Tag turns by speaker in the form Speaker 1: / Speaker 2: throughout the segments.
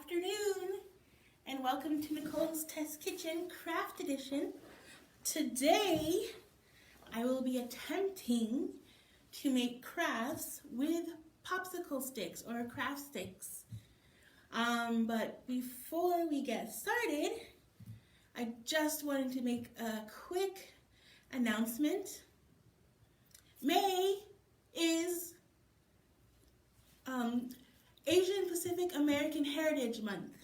Speaker 1: afternoon, and welcome to Nicole's Test Kitchen Craft Edition. Today, I will be attempting to make crafts with popsicle sticks or craft sticks. But before we get started, I just wanted to make a quick announcement. May is Asian Pacific American Heritage Month.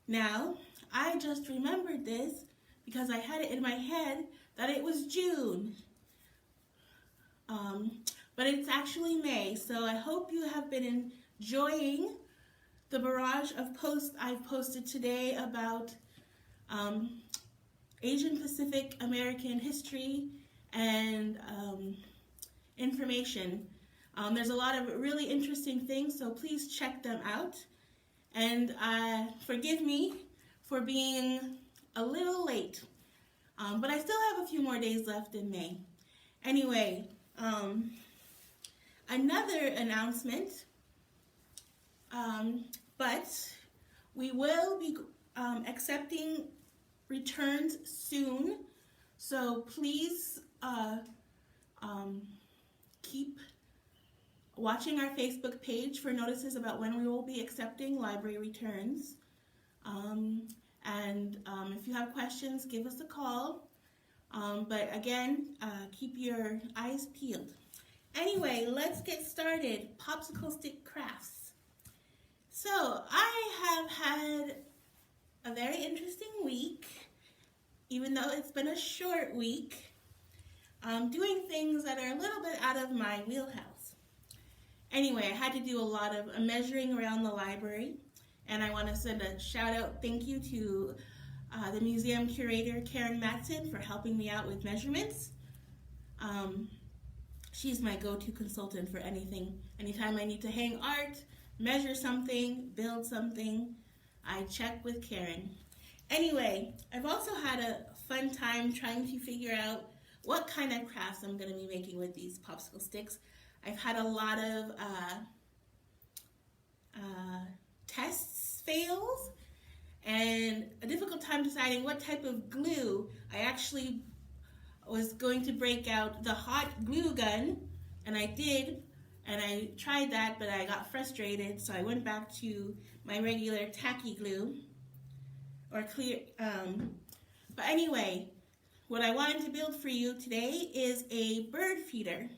Speaker 1: Now, I just remembered this because I had it in my head that it was June. But it's actually May, so I hope you have been enjoying the barrage of posts I've posted today about Asian Pacific American history and information. There's a lot of really interesting things, so please check them out. And forgive me for being a little late, but I still have a few more days left in May. Anyway, another announcement, but we will be accepting returns soon, so please keep watching our Facebook page for notices about when we will be accepting library returns. If you have questions, give us a call. But again, keep your eyes peeled. Anyway, let's get started. Popsicle stick crafts. So I have had a very interesting week, even though it's been a short week, doing things that are a little bit out of my wheelhouse. Anyway, I had to do a lot of measuring around the library, and I want to send a shout out thank you to the museum curator Karen Matson for helping me out with measurements. She's my go-to consultant for anything. Anytime I need to hang art, measure something, build something, I check with Karen. Anyway, I've also had a fun time trying to figure out what kind of crafts I'm going to be making with these popsicle sticks. I've had a lot of tests, fails, and a difficult time deciding what type of glue. I actually was going to break out the hot glue gun, and I did, and I tried that, but I got frustrated, so I went back to my regular tacky glue, or clear, but anyway, what I wanted to build for you today is a bird feeder.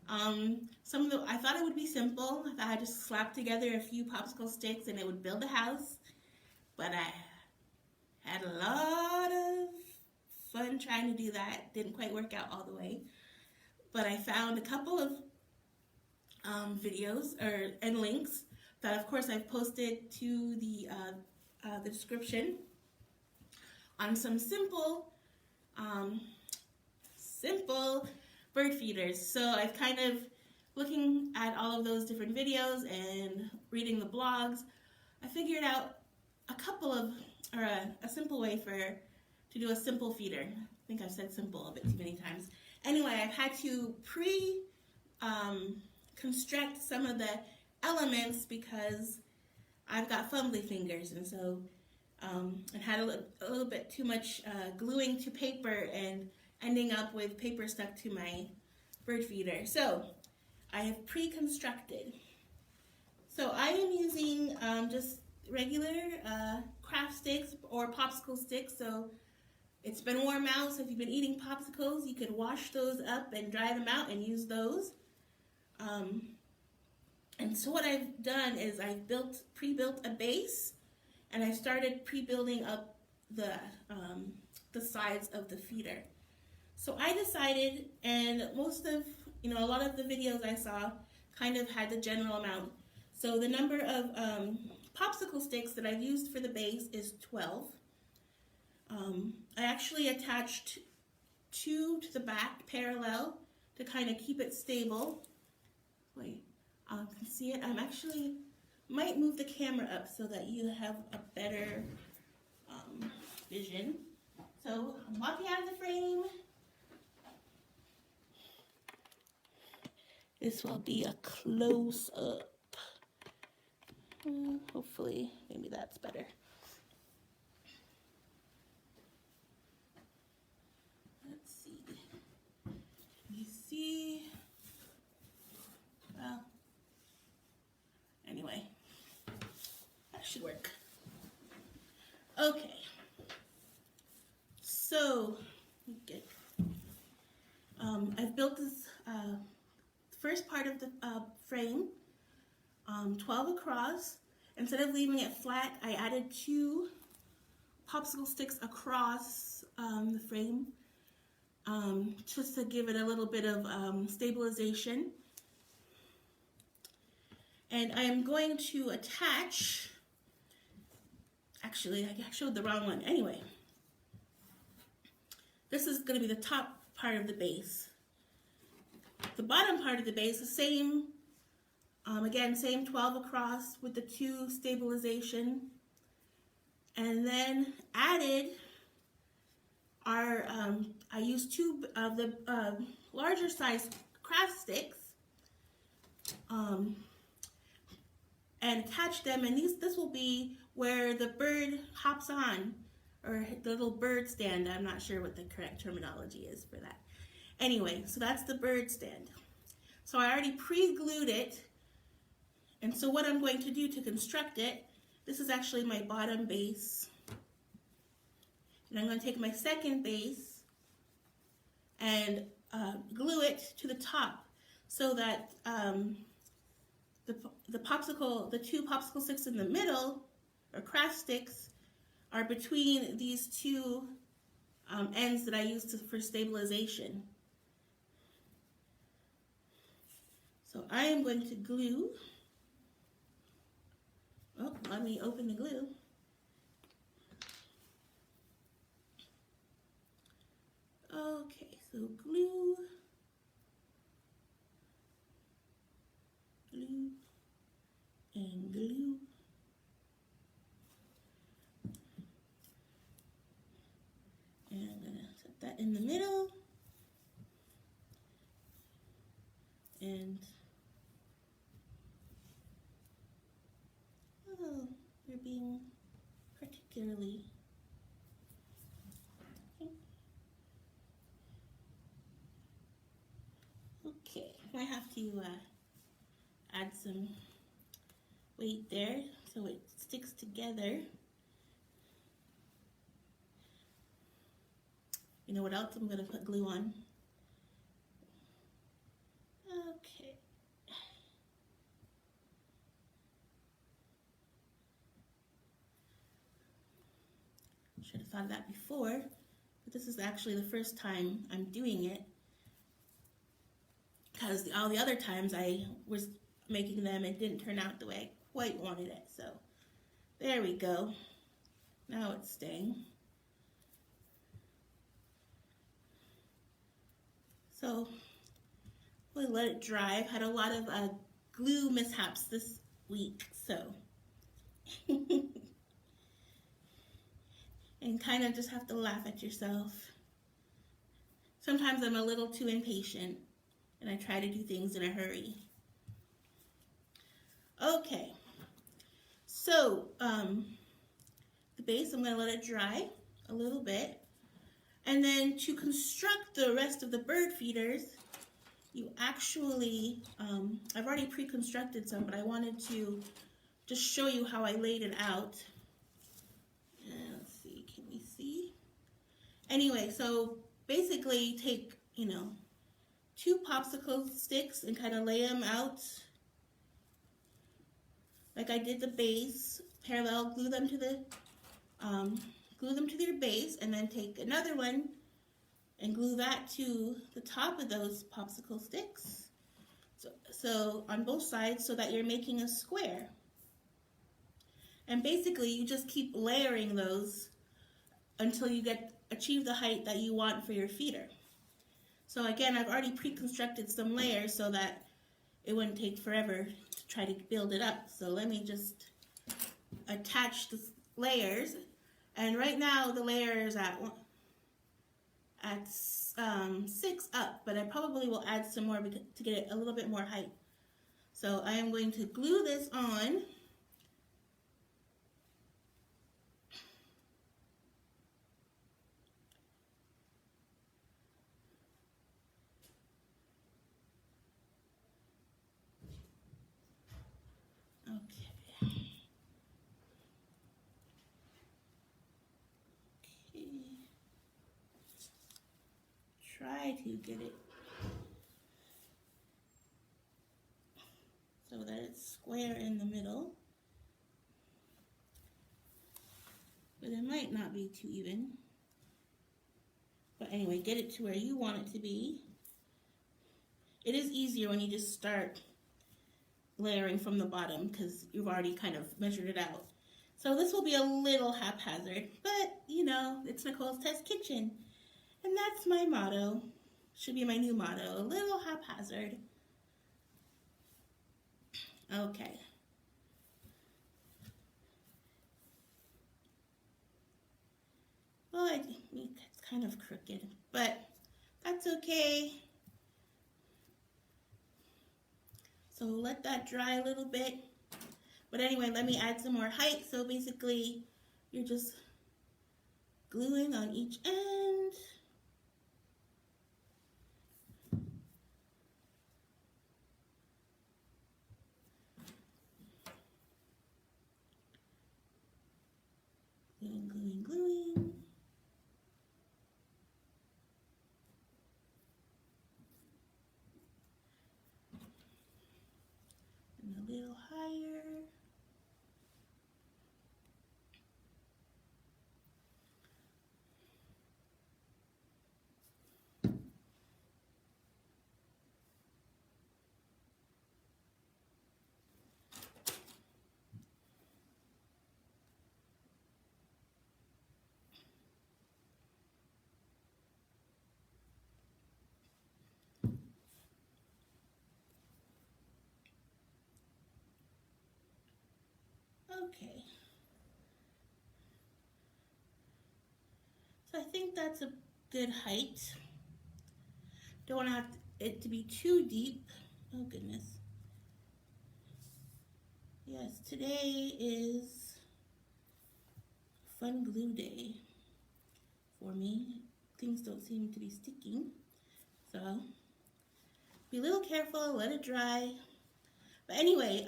Speaker 1: I thought it would be simple. I thought I'd just slap together a few popsicle sticks and it would build a house. But I had a lot of fun trying to do that. Didn't quite work out all the way. But I found a couple of videos and links that, of course, I've posted to the description on some simple bird feeders. So I've kind of looking at all of those different videos and reading the blogs, I figured out a simple way to do a simple feeder. I think I've said simple a bit too many times. Anyway, I've had to construct some of the elements because I've got fumbly fingers, and so I had a little bit too much gluing to paper and ending up with paper stuck to my bird feeder. So I have pre-constructed. So I am using just regular craft sticks or popsicle sticks. So it's been warm out, so if you've been eating popsicles, you could wash those up and dry them out and use those. And so what I've done is I've pre-built a base, and I started pre-building up the sides of the feeder. So I decided, and a lot of the videos I saw kind of had the general amount. So the number of popsicle sticks that I've used for the base is 12. I actually attached 2 to the back parallel to kind of keep it stable. Wait, can see it? I'm actually might move the camera up so that you have a better vision. So I'm walking out of the frame. This will be a close-up. Hopefully, maybe that's better. Let's see. You see? Well, anyway, that should work. Okay. So, good. I've built this first part of the frame, 12 across. Instead of leaving it flat, I added 2 popsicle sticks across the frame just to give it a little bit of stabilization. And I am going to attach, actually I showed the wrong one. Anyway, this is going to be the top part of the base. The bottom part of the base, the same, again, same 12 across with the 2 stabilization. And then added our, I used 2 of the larger size craft sticks and attached them, and this will be where the bird hops on, or the little bird stand. I'm not sure what the correct terminology is for that. Anyway, so that's the bird stand. So I already pre-glued it, and so what I'm going to do to construct it, this is actually my bottom base. And I'm going to take my second base and glue it to the top so that the 2 popsicle sticks in the middle, or craft sticks, are between these 2 ends that I used for stabilization. So I am going to glue. Oh, let me open the glue. Okay, so glue, glue, and glue. And I'm going to set that in the middle. And, oh, you're being particularly, okay, I have to add some weight there so it sticks together. You know what else I'm going to put glue on? Okay. Should have thought of that before, but this is actually the first time I'm doing it, because all the other times I was making them, it didn't turn out the way I quite wanted it. So there we go. Now it's staying. So we'll let it dry. I've had a lot of glue mishaps this week, so and kind of just have to laugh at yourself. Sometimes I'm a little too impatient and I try to do things in a hurry. Okay, so the base, I'm going to let it dry a little bit. And then to construct the rest of the bird feeders, you actually, I've already pre-constructed some, but I wanted to just show you how I laid it out. Let's see, can we see? Anyway, so basically take, 2 popsicle sticks and kind of lay them out like I did the base, parallel, glue them to their base, and then take another one and glue that to the top of those popsicle sticks. So on both sides, so that you're making a square. And basically you just keep layering those until you achieve the height that you want for your feeder. So again, I've already pre-constructed some layers so that it wouldn't take forever to try to build it up. So let me just attach the layers. And right now the layer is at 6 up, but I probably will add some more to get it a little bit more height. So I am going to glue this on try to get it so that it's square in the middle. But it might not be too even. But anyway, get it to where you want it to be. It is easier when you just start layering from the bottom because you've already kind of measured it out. So this will be a little haphazard, but you know, it's Nicole's Test Kitchen. And that's my motto. Should be my new motto, a little haphazard. Okay. Well, it's kind of crooked, but that's okay. So let that dry a little bit. But anyway, let me add some more height. So basically, you're just gluing on each end. Gluing, gluing, gluing. And a little higher. Okay. So I think that's a good height. Don't want to have it to be too deep. Oh goodness. Yes, today is fun glue day for me. Things don't seem to be sticking. So be a little careful, let it dry. But anyway,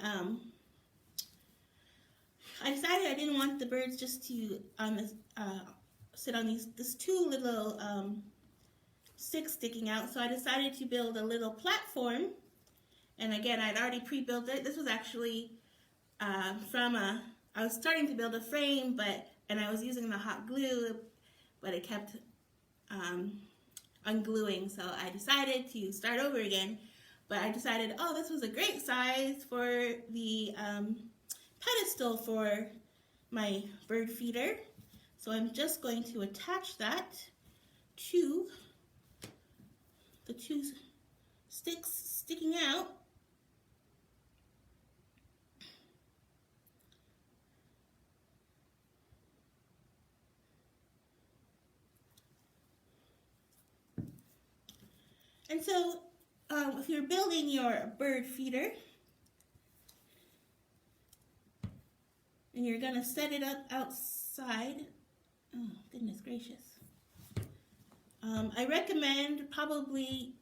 Speaker 1: I decided I didn't want the birds just to sit on this two little sticks sticking out. So I decided to build a little platform. And again, I'd already pre-built it. This was actually I was starting to build a frame, and I was using the hot glue, but it kept ungluing. So I decided to start over again. But I decided, oh, this was a great size for the pedestal for my bird feeder. So I'm just going to attach that to the two sticks sticking out. And so if you're building your bird feeder, and you're gonna set it up outside, oh goodness gracious. I recommend probably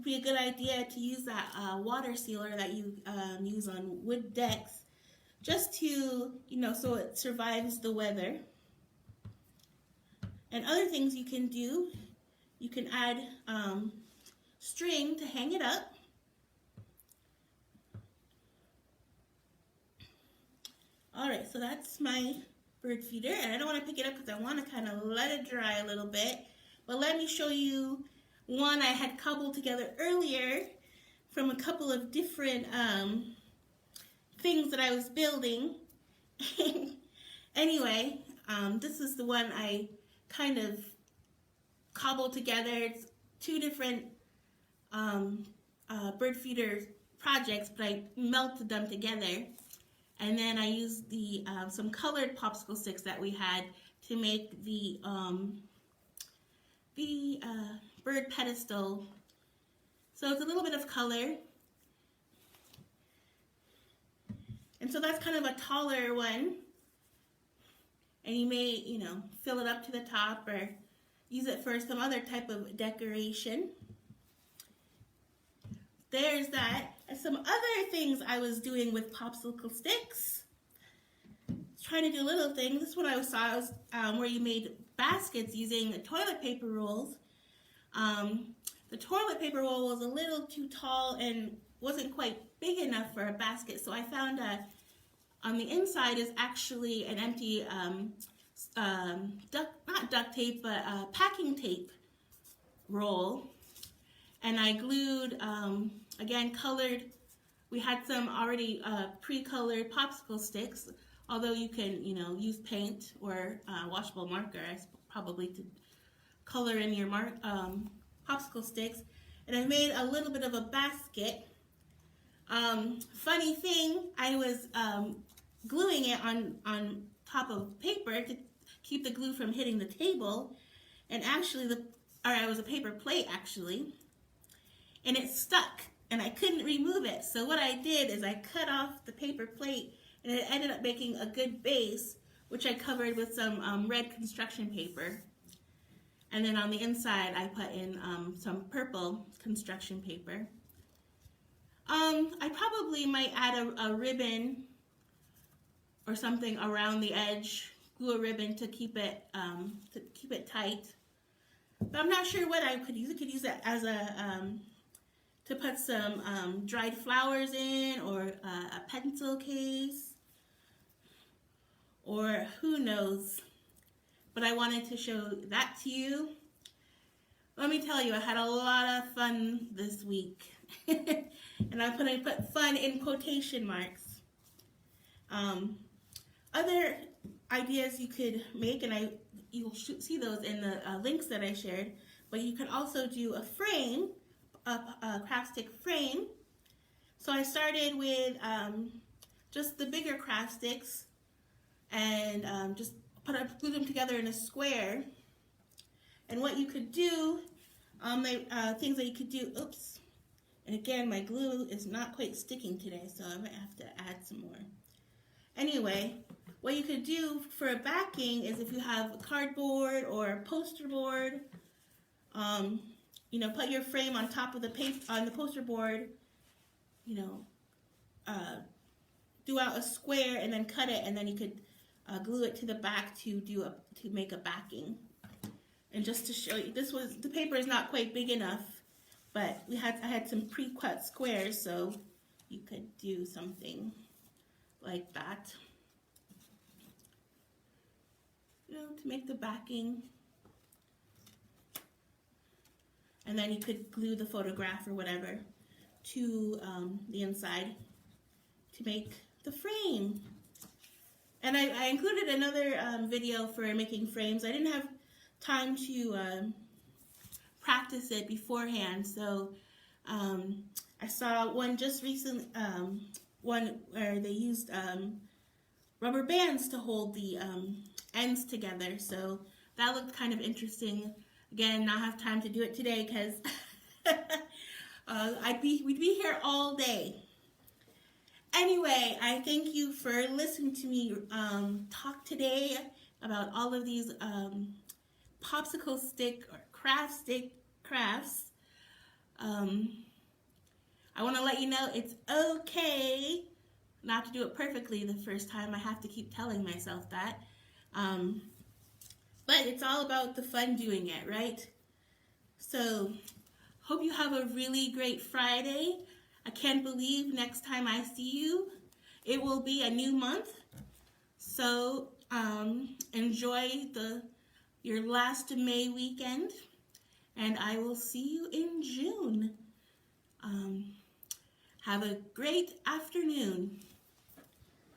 Speaker 1: be a good idea to use that water sealer that you use on wood decks, just to, so it survives the weather. And other things you can do, you can add string to hang it up. Alright, so that's my bird feeder, and I don't want to pick it up because I want to kind of let it dry a little bit. But let me show you one I had cobbled together earlier from a couple of different things that I was building. Anyway, this is the one I kind of cobbled together. It's two different bird feeder projects, but I melted them together. And then I used the some colored popsicle sticks that we had to make the bird pedestal. So it's a little bit of color. And so that's kind of a taller one. And you may, fill it up to the top or use it for some other type of decoration. There's that. And some other things I was doing with popsicle sticks. Trying to do little things. This one I saw was where you made baskets using toilet paper rolls. The toilet paper roll was a little too tall and wasn't quite big enough for a basket, so I found on the inside is actually an empty not duct tape, but packing tape roll. And I glued, again, colored, we had some already pre-colored popsicle sticks, although you can, use paint or washable marker, probably, to color in your popsicle sticks. And I made a little bit of a basket. Funny thing, I was gluing it on top of paper to keep the glue from hitting the table, and actually it was a paper plate actually, and it stuck and I couldn't remove it. So what I did is I cut off the paper plate, and it ended up making a good base, which I covered with some red construction paper. And then on the inside I put in some purple construction paper. I probably might add a ribbon or something around the edge, glue a ribbon to keep it tight. But I'm not sure what I could use. I could use it as to put some dried flowers in, or a pencil case, or who knows. But I wanted to show that to you. Let me tell you, I had a lot of fun this week. And I put fun in quotation marks. Other ideas you could make, and you'll see those in the links that I shared, but you could also do a frame, a craft stick frame. So I started with just the bigger craft sticks, and just glue them together in a square. And what you could do, things that you could do, oops, and again, my glue is not quite sticking today, so I might have to add some more. Anyway, what you could do for a backing is, if you have cardboard or poster board, put your frame on top of the poster board, do out a square and then cut it, and then you could glue it to the back to make a backing. And just to show you, the paper is not quite big enough, but I had some pre-cut squares, so you could do something like that, to make the backing. And then you could glue the photograph or whatever to the inside to make the frame. And I included another video for making frames. I didn't have time to practice it beforehand, so I saw one just recently, one where they used rubber bands to hold the ends together, so that looked kind of interesting. Again, not have time to do it today because we'd be here all day. Anyway, I thank you for listening to me talk today about all of these popsicle stick or craft stick crafts. I want to let you know it's okay not to do it perfectly the first time. I have to keep telling myself that. But it's all about the fun doing it, right? So, hope you have a really great Friday. I can't believe next time I see you, it will be a new month. So, enjoy your last May weekend, and I will see you in June. Have a great afternoon.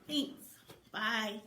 Speaker 1: Thanks. Bye.